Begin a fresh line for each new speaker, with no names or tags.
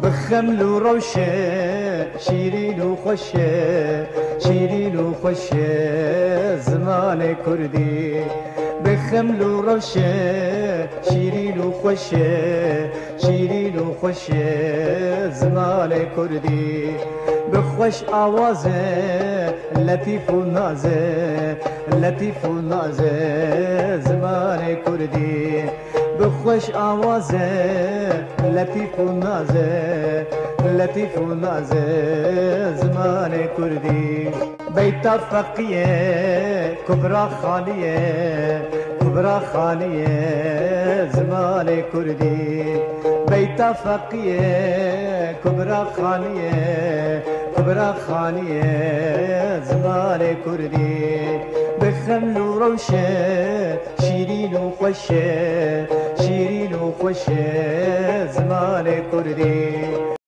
بخمل و روشه شیرین و خوشه شیرین و خوشه زمان کردی بخمل و روشه شیرین و خوشه شیرین و خوشه زمان کردی بخوش آوازه لطیف و نازه لطیف و نازه زمان کردی بخوش آوازه لطیف و نازه لطیف و نازه زمان کردی بیتا فقیه کبرا خانیه کبرا خانیه زمان کردی بیتا فقیه کبرا خانیه کبرا خانیه زمان کردی بخمل و روشه شیرین و خوشه شیرین و خوشه زمان کردی